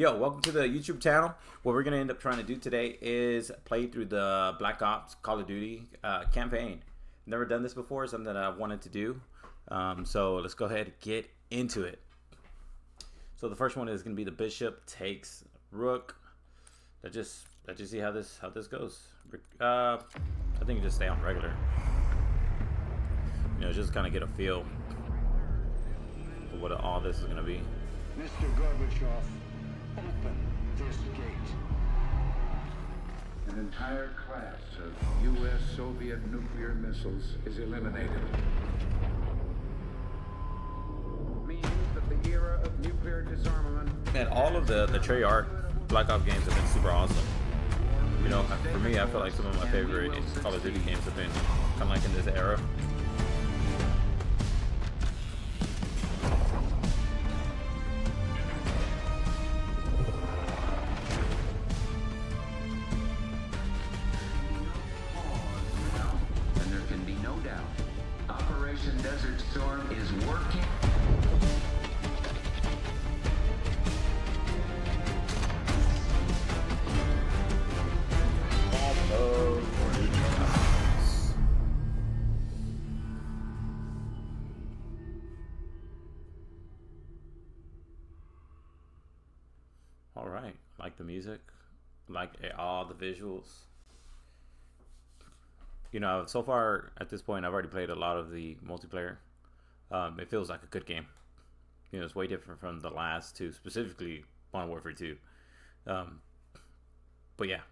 Yo, welcome to the YouTube channel. What we're going to end up trying to do today is play through the Black Ops Call of Duty campaign. Never done this before, something that I wanted to do. So let's go ahead and get into it. So the first one is going to be the Bishop takes Rook. Let's just see how this goes. I think you just stay on regular. You know, just kind of get a feel for what all this is going to be. Mr. Gorbachev, open this gate. An entire class of U.S.-Soviet nuclear missiles is eliminated. Means that the era of nuclear disarmament... And all of the Treyarch Black Ops games have been super awesome. You know, for me, I feel like some of my favorite Call of Duty games have been kind of like in this era. And there can be no doubt, Operation Desert Storm is working. All right, like the music, like all the visuals. You know, so far at this point, I've already played a lot of the multiplayer. It feels like a good game. You know, it's way different from the last two, specifically Modern Warfare 2. But yeah,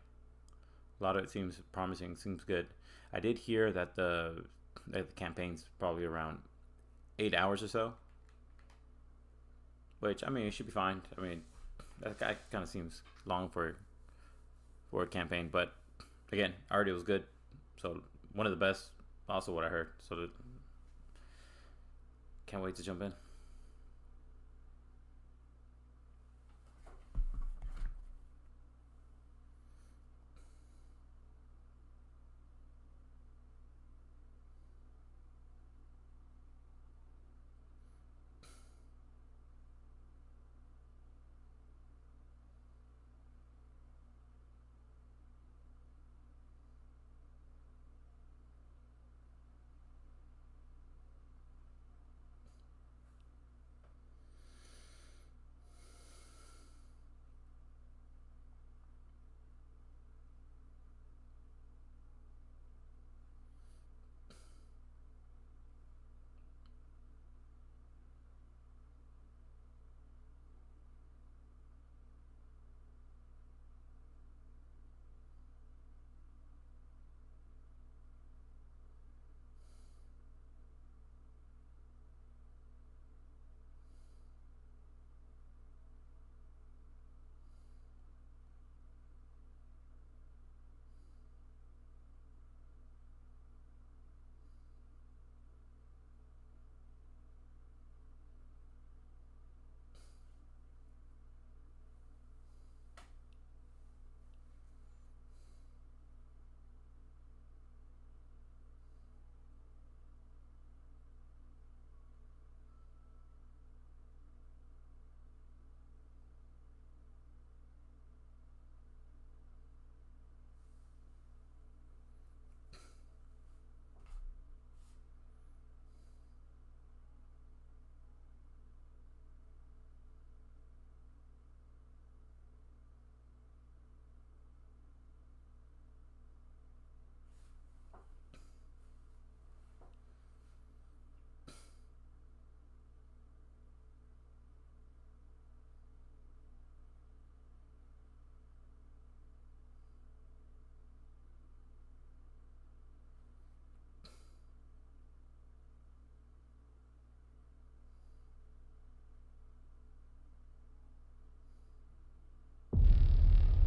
a lot of it seems promising, seems good. I did hear that the campaign's probably around 8 hours or so, which, I mean, it should be fine. I mean, that kind of seems long for a campaign, but again, already was good. So one of the best, also what I heard. So can't wait to jump in.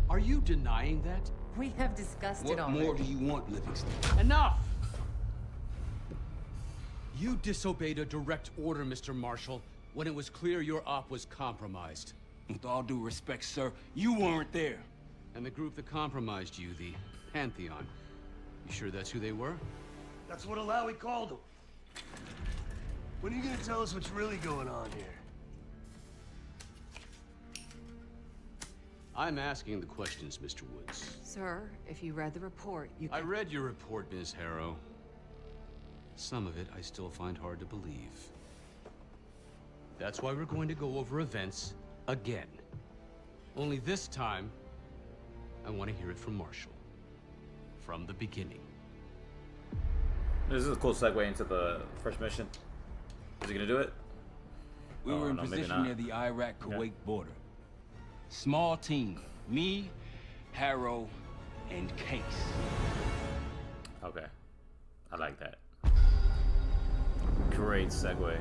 Are you denying that? We have discussed it What already. more do you want, Livingston? Enough! You disobeyed a direct order, Mr. Marshall, when it was clear your op was compromised. With all due respect, sir, you weren't there. And the group that compromised you, the Pantheon. You sure that's who they were? That's what Alawi called him. When are you gonna tell us what's really going on here? I'm asking the questions, Mr. Woods. Sir, if you read the report, you can... I read your report, Ms. Harrow. Some of it I still find hard to believe. That's why we're going to go over events again. Only this time, I want to hear it from Marshall. From the beginning. This is a cool segue into the first mission. Is he gonna do it? We were in no, maybe position not. near the Iraq-Kuwait border. Small team. Me, Harrow, and Case. Okay. I like that. Great segue.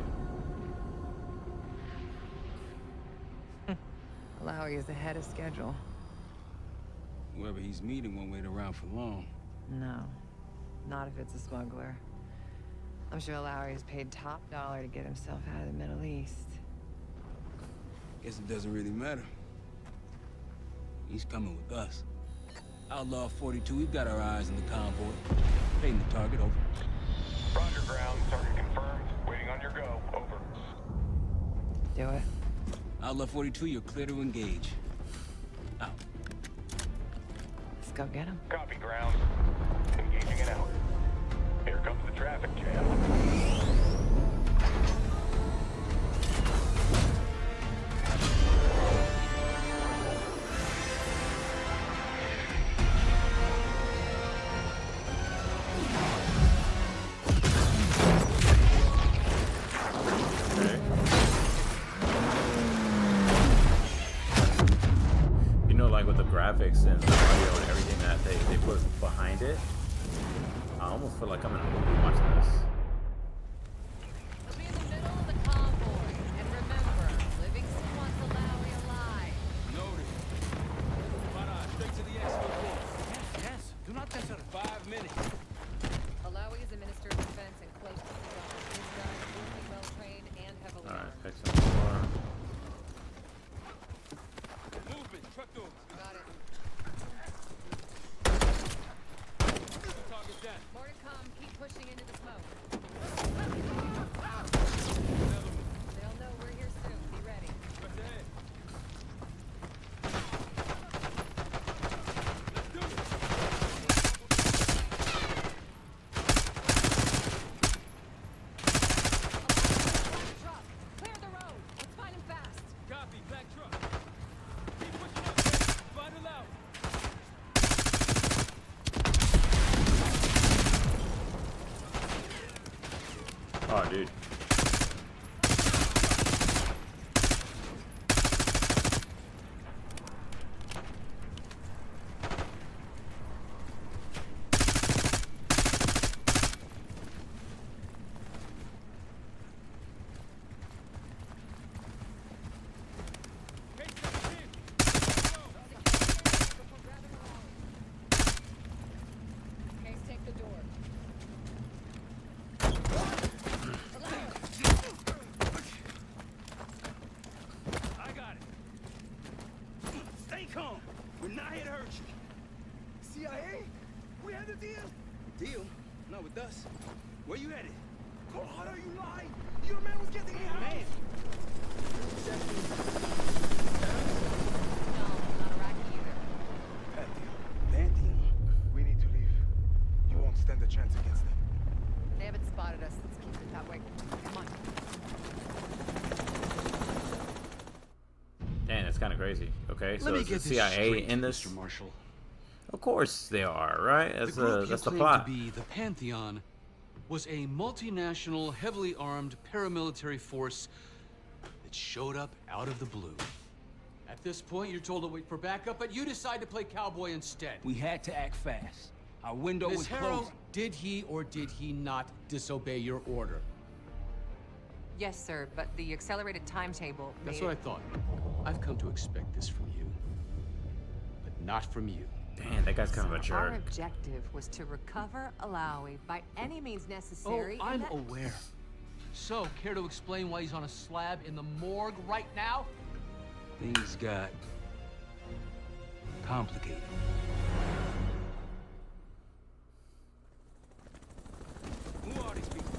Lowry is ahead of schedule. Whoever he's meeting won't wait around for long. No, not if it's a smuggler. I'm sure Lowry is paid top dollar to get himself out of the Middle East. Guess it doesn't really matter. He's coming with us. Outlaw 42, we've got our eyes on the convoy. Paying the target, over. Roger, ground. Target confirmed. Waiting on your go. Over. Do it. Outlaw 42, you're clear to engage. Out. Let's go get him. Copy, ground. Engaging it out. Here comes the traffic jam. You know, like with the graphics and the audio and everything that they put behind it, I almost feel like I'm in a movie watching this. We'll be in the middle of the convoy. And remember, Livingston wants Lowry alive. Noted. Straight to the exfil door. Yes, do not answer. 5 minutes. Lowry is a minister of defense and close to the government. His guys are really well trained and heavily Alright, armed. excellent. Movement, truck doors. Got it. Target down. More to come. Keep pushing into the smoke. They'll know we're here soon. Be ready. Press ahead. Let's do it. Truck. Clear the road. Let's find him fast. Copy, black truck. Keep pushing up. Find it out. Oh, dude. Case 17. Case, take the door. I got it. Stay calm. We're not here to hurt you. CIA? We had a deal. Deal? Not with us. Where you headed? God, are you lying? Your man was getting me out. Man. No, not Iraqi either. Pantheon. We need to leave. You won't stand a chance against them. They haven't spotted us. Let's keep it that way. Come on. Dang, that's kind of crazy. Okay, so Let me is the get this CIA straight, in this? Mr. Marshall. Of course they are, right? That's The group that's you the claim plot. to be the Pantheon was a multinational, heavily armed paramilitary force that showed up out of the blue. At this point, you're told to wait for backup, but you decide to play cowboy instead. We had to act fast. Our window Ms. was Harrow, closing. did he or did he not disobey your order? Yes, sir, but the accelerated timetable That's made what I thought. I've come to expect this from you, but not from you. Damn, that guy's kind of a Our jerk. objective was to recover Alawi by any means Oh, necessary. and I'm that- aware. So, care to explain why he's on a slab in the morgue right now? Things got complicated. Who are these people?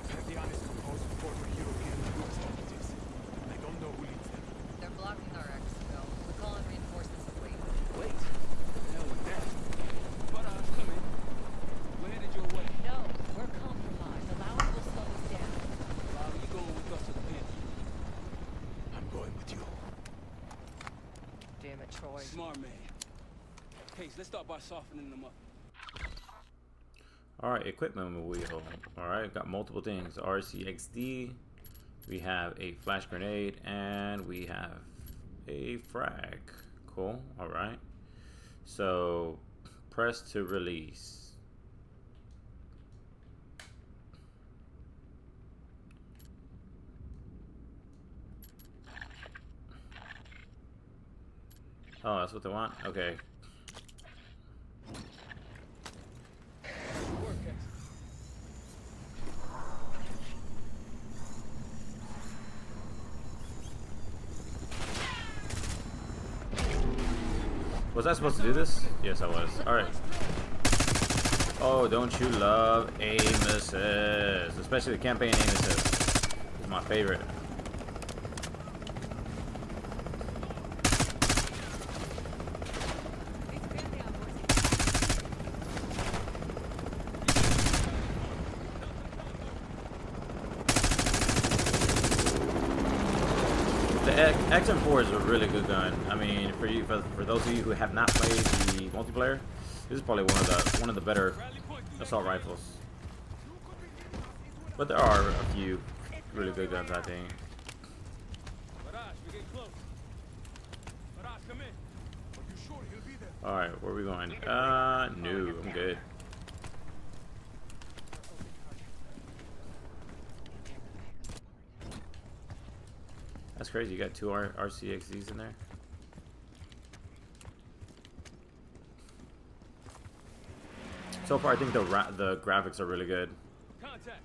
Pantheon is composed of former European groups operatives. I don't know who leads them. They're blocking our exfil. We're calling reinforcements as it, Troy. Smart man. Case, let's start by softening them up. Alright, equipment wheel. Alright, got multiple things. RCXD. We have a flash grenade. And we have a frag. Cool. Alright. So, press to release. Oh, that's what they want? Okay. Was I supposed to do this? Yes, I was. Alright. Oh, don't you love aim assist? Especially the campaign aim assist. It's my favorite. The XM4 is a really good gun. I mean, for those of you who have not played the multiplayer, this is probably one of the better assault rifles. But there are a few really good guns, I think. All right, where are we going? No, I'm good. That's crazy. You got two RCXDs in there. So far, I think the graphics are really good. Contact.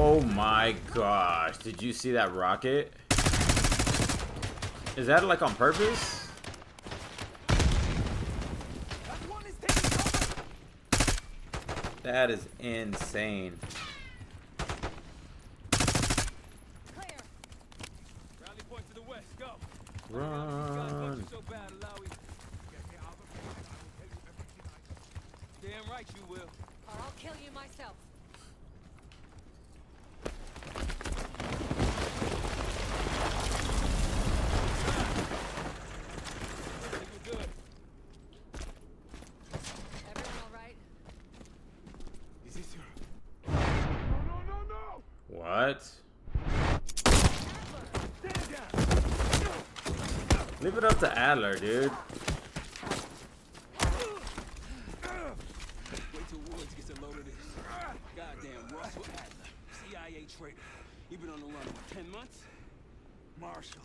Oh my gosh, did you see that rocket? Is that like on purpose? That is insane. Clear. Rally point to the west, go. Run. So bad, Alawi. Damn right you will. Or I'll kill you myself. What? Leave it up to Adler, dude. Wait till Woods gets a load of this. Goddamn Russell Adler, CIA traitor. You've been on the run for 10 months? Marshall.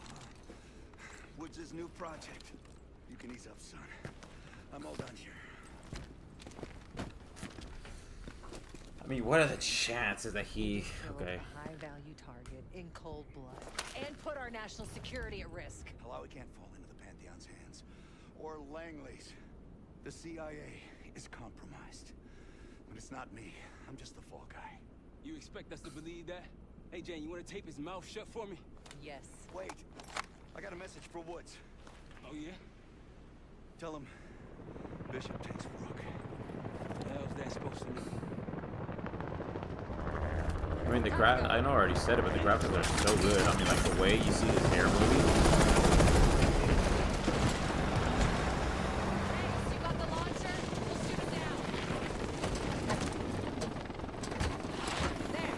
Woods' new project. You can ease up, son. I'm all done here. I mean, what are the chances that he... Okay. High-value target in cold blood. And put our national security at risk. Alawi can't fall into the Pantheon's hands. Or Langley's. The CIA is compromised. But it's not me. I'm just the fall guy. You expect us to believe that? Hey, Jane, you want to tape his mouth shut for me? Yes. Wait. I got a message for Woods. Oh, yeah? Tell him Bishop takes Rook. What the hell's that supposed to mean? I mean, I know I already said it, but the graphics are so good. I mean, like the way you see his hair moving. You got the launcher? We'll shoot him down. There.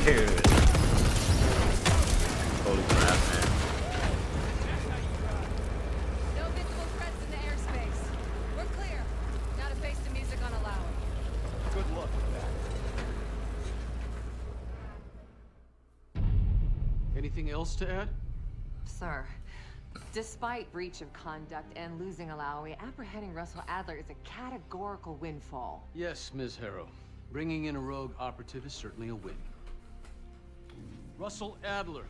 Dude. Holy crap, man. No visible threats in the airspace. We're clear. Now to face the music anything else to add? Sir, despite breach of conduct and losing Alawi, apprehending Russell Adler is a categorical windfall. Yes, Ms. Harrow. Bringing in a rogue operative is certainly a win. Russell Adler,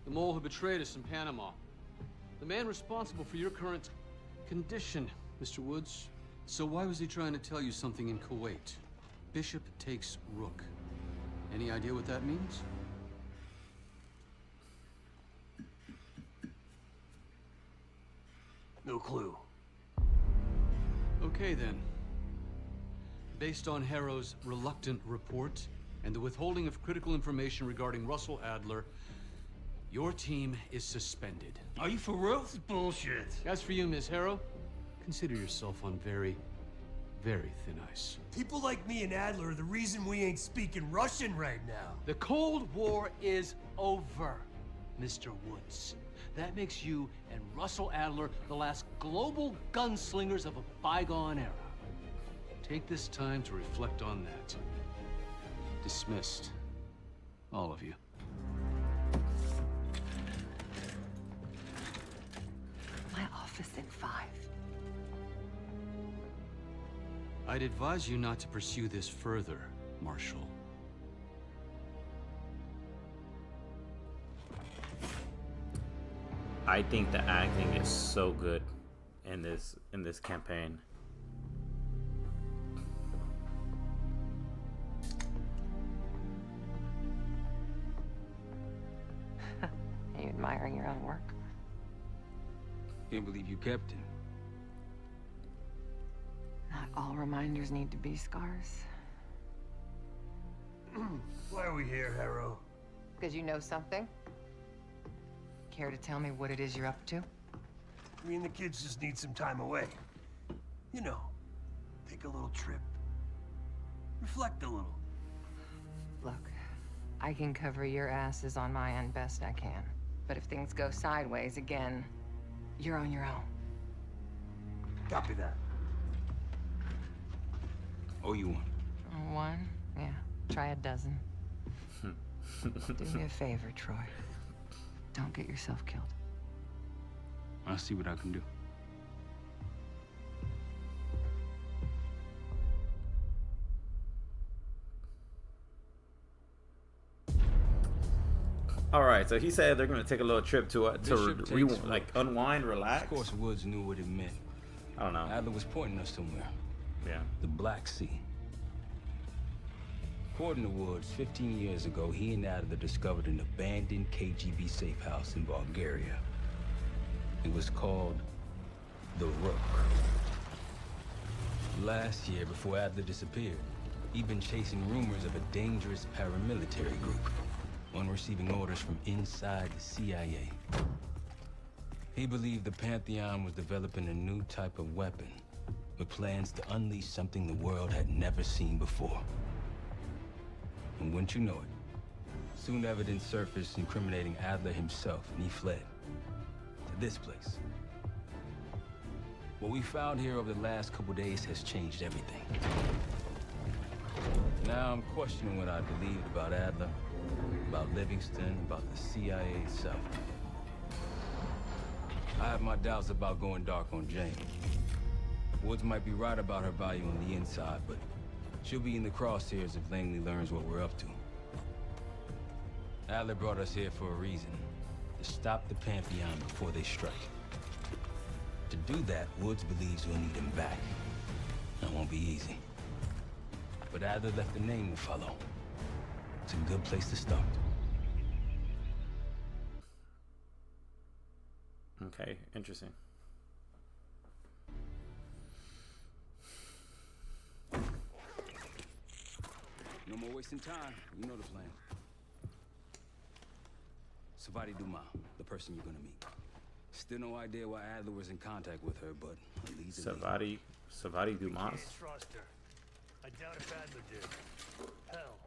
the mole who betrayed us in Panama. The man responsible for your current condition, Mr. Woods. So why was he trying to tell you something in Kuwait? Bishop takes Rook. Any idea what that means? No clue. Okay then. Based on Harrow's reluctant report and the withholding of critical information regarding Russell Adler, your team is suspended. Are you for real? This is bullshit. As for you, Ms. Harrow, consider yourself on very, very thin ice. People like me and Adler are the reason we ain't speaking Russian right now. The Cold War is over, Mr. Woods. That makes you and Russell Adler the last global gunslingers of a bygone era. Take this time to reflect on that. Dismissed. All of you. My office in 5. I'd advise you not to pursue this further, Marshal. I think the acting is so good in this campaign. Are you admiring your own work? Can't believe you kept him. Not all reminders need to be scars. Why are we here, Harrow? Because you know something? Care to tell me what it is you're up to? Me and the kids just need some time away. You know, take a little trip. Reflect a little. Look, I can cover your asses on my end best I can. But if things go sideways again, you're on your own. Copy that. Oh, you won. One? Yeah. Try a dozen. Do me a favor, Troy. Don't get yourself killed. I'll see what I can do. All right, so he said they're gonna take a little trip to Bishop takes like unwind, relax. Of course, Woods knew what it meant. I don't know. Adler was pointing us somewhere. Yeah. The Black Sea. According to Woods, 15 years ago, he and Adler discovered an abandoned KGB safe house in Bulgaria. It was called the Rook. Last year, before Adler disappeared, he'd been chasing rumors of a dangerous paramilitary group, one receiving orders from inside the CIA. He believed the Pantheon was developing a new type of weapon, with plans to unleash something the world had never seen before. And wouldn't you know it, soon evidence surfaced incriminating Adler himself, and he fled to this place. What we found here over the last couple days has changed everything. Now I'm questioning what I believed about Adler, about Livingston, about the CIA itself. I have my doubts about going dark on Jane. Woods might be right about her value on the inside, but she'll be in the crosshairs if Langley learns what we're up to. Adler brought us here for a reason. To stop the Pantheon before they strike. To do that, Woods believes we'll need him back. That won't be easy. But Adler left a name to follow. It's a good place to start. Okay, interesting. No more wasting time. You know the plan. Savati Dumas, the person you're gonna meet. Still no idea why Adler was in contact with her, but at least Savati Dumas. Can't trust her. I doubt if Adler did. Hell,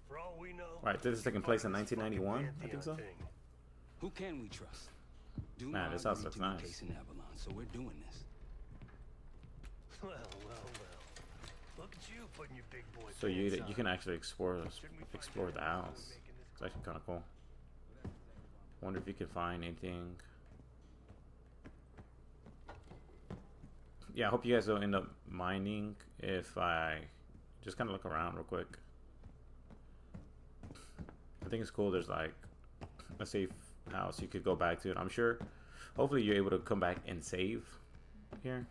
for all we know. Right, this is taking place in 1991, I think so. who can we trust? Dumas Man, this house agreed looks to be nice. case in Avalon, so we're doing this. Well. Look at you putting your big boy. So you pants can on. actually explore Shouldn't we find the out how house. we're making this It's actually kind of cool. Wonder if you can find anything. Yeah, I hope you guys don't end up minding if I just kind of look around real quick. I think it's cool. There's like a safe house you could go back to. And I'm sure, hopefully you're able to come back and save here.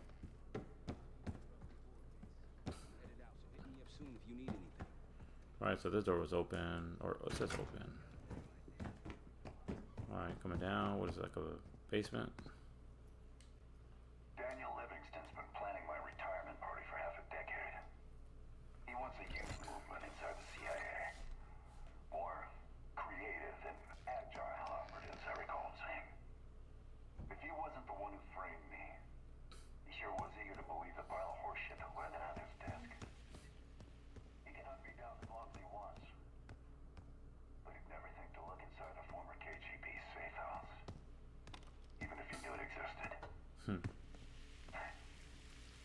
Alright, so this door was open, or it says open. Alright, coming down. What is it, like a basement? Daniel Livingston's been planning my retirement party for half a decade. He wants a youth movement inside the CIA. More creative and agile operatives, I recall him saying. If he wasn't the one who framed me, he sure was eager to believe the pile of horseshit that landed on his desk. He can hunt me down as long as he wants. But he'd never think to look inside a former KGB safe house. Even if he knew it existed.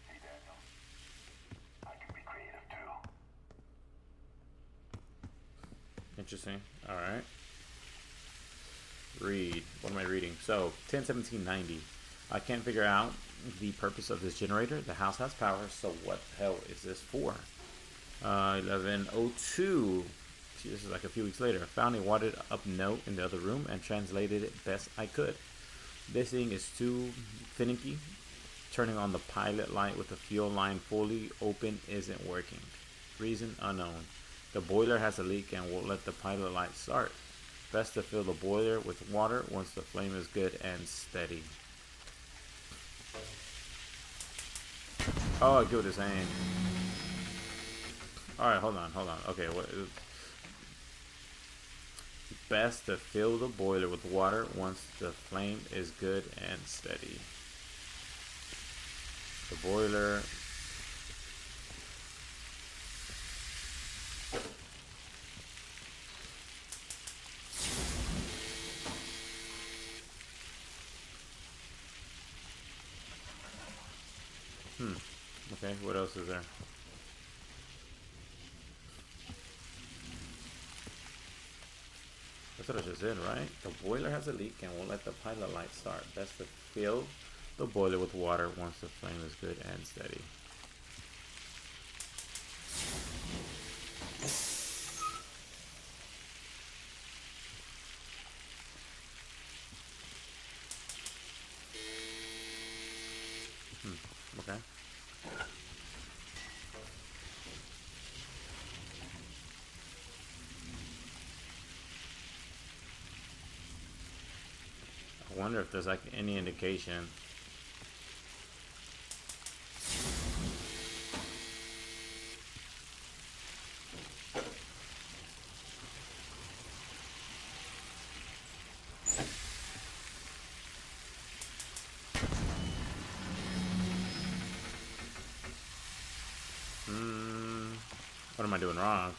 See, Daniel, I can be creative too. Interesting. Alright. Read. What am I reading? So, 10/17/90. I can't figure out the purpose of this generator. The house has power, so what the hell is this for? 11:02. See, this is like a few weeks later. Found a wadded up note in the other room and translated it best I could. This thing is too finicky. Turning on the pilot light with the fuel line fully open isn't working. Reason unknown. The boiler has a leak and won't let the pilot light start. Best to fill the boiler with water once the flame is good and steady. Oh, I get what it's saying. Alright, hold on. Okay, what is... Best to fill the boiler with water once the flame is good and steady. The boiler... Okay, what else is there? That's what I just did, right? The boiler has a leak and won't let the pilot light start. Best to fill the boiler with water once the flame is good and steady. Okay. I wonder if there's like any indication. What am I doing wrong?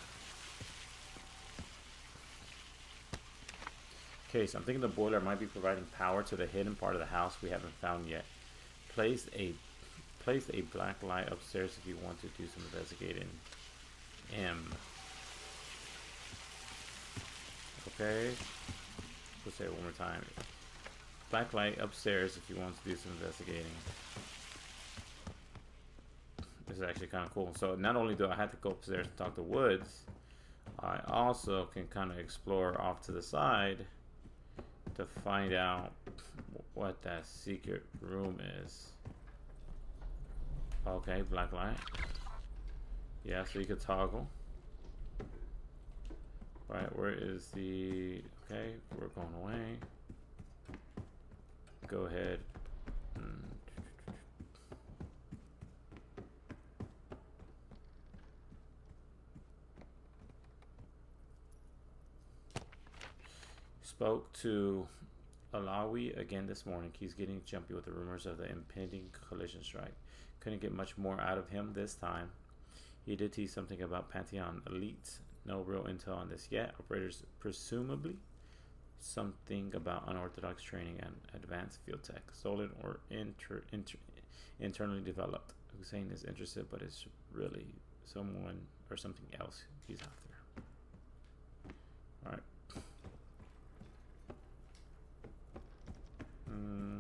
Okay, so I'm thinking the boiler might be providing power to the hidden part of the house we haven't found yet. Place a black light upstairs if you want to do some investigating. M. Okay. Let's say it one more time. Black light upstairs if you want to do some investigating. This is actually kind of cool. So not only do I have to go upstairs and talk to Woods, I also can kind of explore off to the side to find out what that secret room is. Okay, black light. Yeah, so you could toggle. Right, where is the... Okay, we're going away. Go ahead. Spoke to Alawi again this morning. He's getting jumpy with the rumors of the impending collision strike. Couldn't get much more out of him this time. He did tease something about Pantheon elites. No real intel on this yet. Operators presumably something about unorthodox training and advanced field tech, stolen or internally developed. Hussein is interested, but it's really someone or something else he's after. All right. Hmm.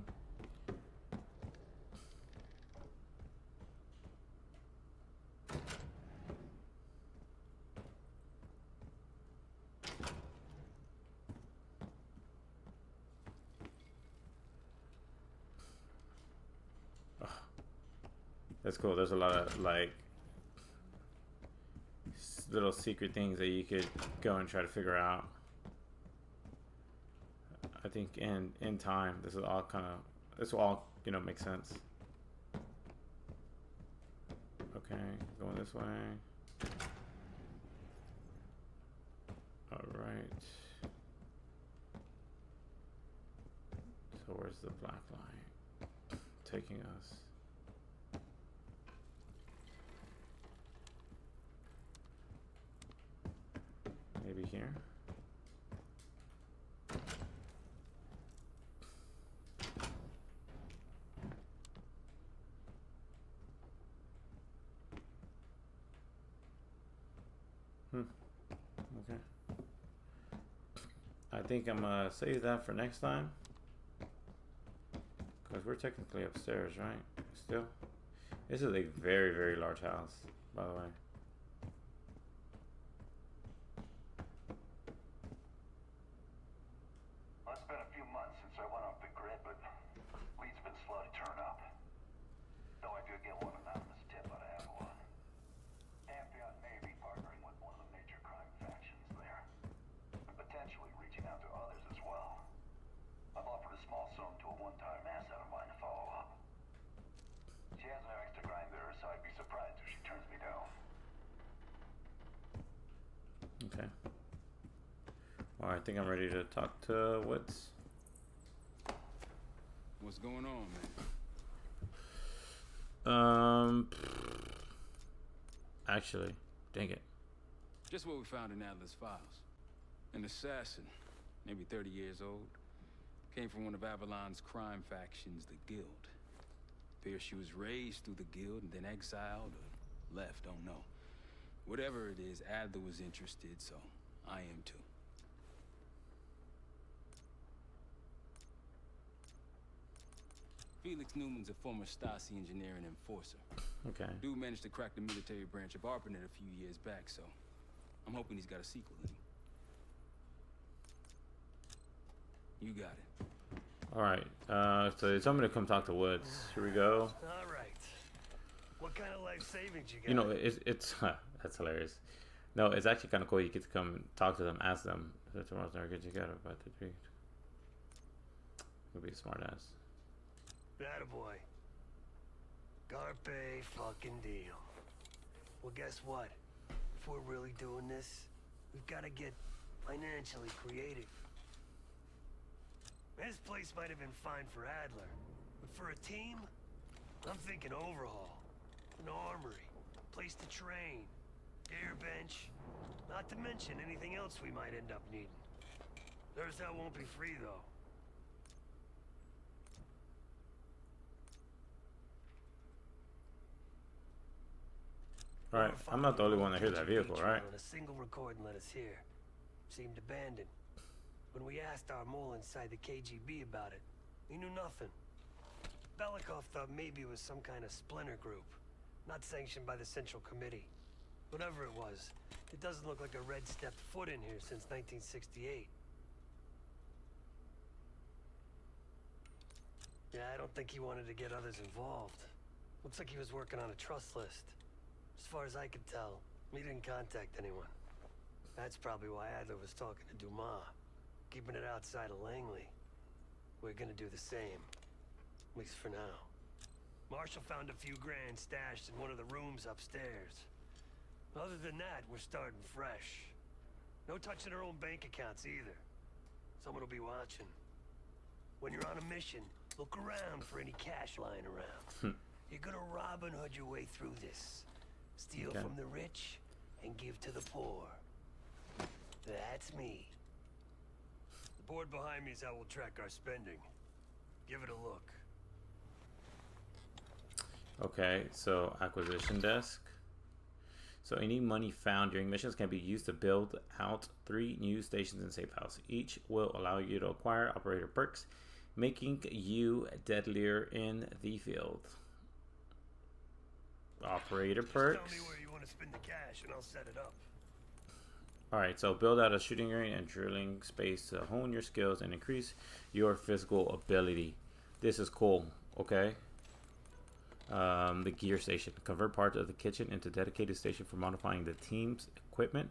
That's cool. There's a lot of like little secret things that you could go and try to figure out. I think in time, this will all you know make sense. Okay, going this way. All right. So where's the black line taking us? Maybe here. Okay. I think I'm gonna save that for next time. Because we're technically upstairs, right? Still. This is a very, very large house, by the way. Well, it's been a few months since I went off the grid, but leads been slow to turn up. Though I do get one anonymous tip out of Avalon. FBI may be partnering with one of the major crime factions there, and potentially reaching out to others as well. I've offered a small sum to a one-time asset of mine to follow up. She has no extra grinder, so I'd be surprised if she turns me down. Okay. Well, I think I'm ready to talk to Woods. What's going on, man? Actually, dang it. Just what we found in Adler's files. An assassin, maybe 30 years old, came from one of Avalon's crime factions, the Guild. Appears she was raised through the Guild and then exiled or left, don't know. Whatever it is, Adler was interested, so I am too. Felix Newman's a former Stasi engineer and enforcer. Okay. Dude managed to crack the military branch of ARPANET a few years back, so I'm hoping he's got a sequel in him. You got it. All right. So they told me to come talk to Woods. Here we go. All right. What kind of life savings you got? You know, it's that's hilarious. No, it's actually kind of cool. You get to come and talk to them, ask them. So tomorrow's never get together, but the treat. You'll be a smart ass. Attaboy. Carpe fucking deal. Well, guess what? If we're really doing this, we've got to get financially creative. This place might have been fine for Adler, but for a team, I'm thinking overhaul. An armory, place to train, air bench, not to mention anything else we might end up needing. There's that won't be free, though. All right. I'm not the only one that hears that vehicle, right? A single recording let us hear. Seemed abandoned. When we asked our mole inside the KGB about it, he knew nothing. Belikov thought maybe it was some kind of splinter group, not sanctioned by the Central Committee. Whatever it was, it doesn't look like a red stepped foot in here since 1968. Yeah, I don't think he wanted to get others involved. Looks like he was working on a trust list. As far as I could tell, he didn't contact anyone. That's probably why Adler was talking to Dumas, keeping it outside of Langley. We're gonna do the same, at least for now. Marshall found a few grand stashed in one of the rooms upstairs. Other than that, we're starting fresh. No touching our own bank accounts either. Someone will be watching. When you're on a mission, look around for any cash lying around. You're gonna Robin Hood your way through this. Steal from the rich and give to the poor. That's me. The board behind me is how we'll track our spending. Give it a look. Okay, so acquisition desk. So any money found during missions can be used to build out 3 new stations in Safe House. Each will allow you to acquire operator perks, making you deadlier in the field. Operator perks. Tell me where you want to spend the cash and I'll set it up. Alright, so build out a shooting range and drilling space to hone your skills and increase your physical ability. This is cool, okay? The gear station. Convert parts of the kitchen into dedicated station for modifying the team's equipment.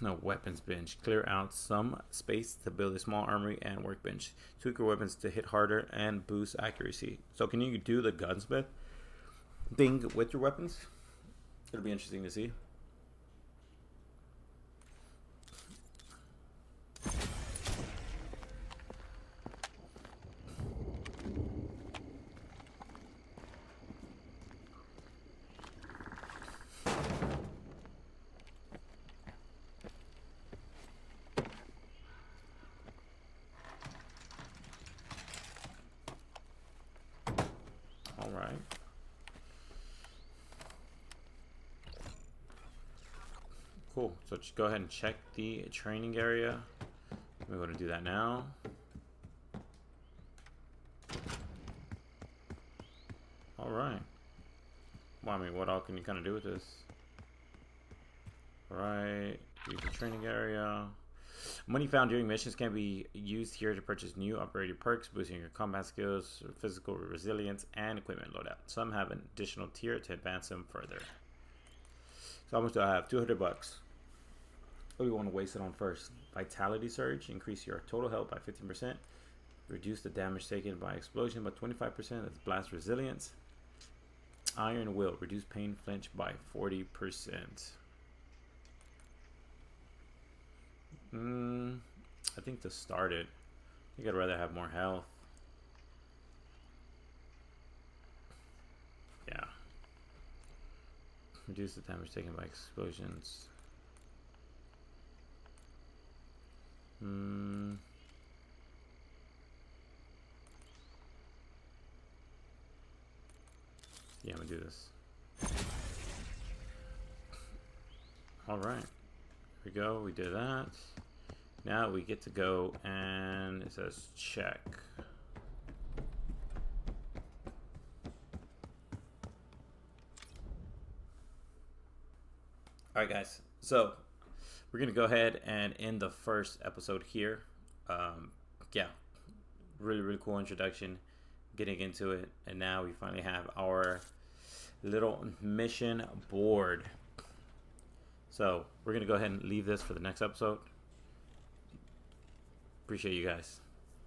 No, weapons bench. Clear out some space to build a small armory and workbench. Tweak your weapons to hit harder and boost accuracy. So can you do the gunsmith thing with your weapons? It'll be interesting to see. All right. Cool. So just go ahead and check the training area. We're going to do that now. All right. Well, I mean, what all can you kind of do with this? All right. Use the training area. Money found during missions can be used here to purchase new operator perks, boosting your combat skills, physical resilience, and equipment loadout. Some have an additional tier to advance them further. So how much do I have? 200 bucks. What do we want to waste it on first? Vitality Surge. Increase your total health by 15%. Reduce the damage taken by explosion by 25%. That's blast resilience. Iron Will. Reduce pain flinch by 40%. I think to start it, I think I'd rather have more health. Yeah. Reduce the damage taken by explosions. Yeah, I'm gonna do this. All right. Here we go. We did that. Now we get to go and it says check. All right, guys. So we're going to go ahead and end the first episode here. Yeah, really cool introduction, getting into it. And now we finally have our little mission board. So we're going to go ahead and leave this for the next episode. Appreciate you guys.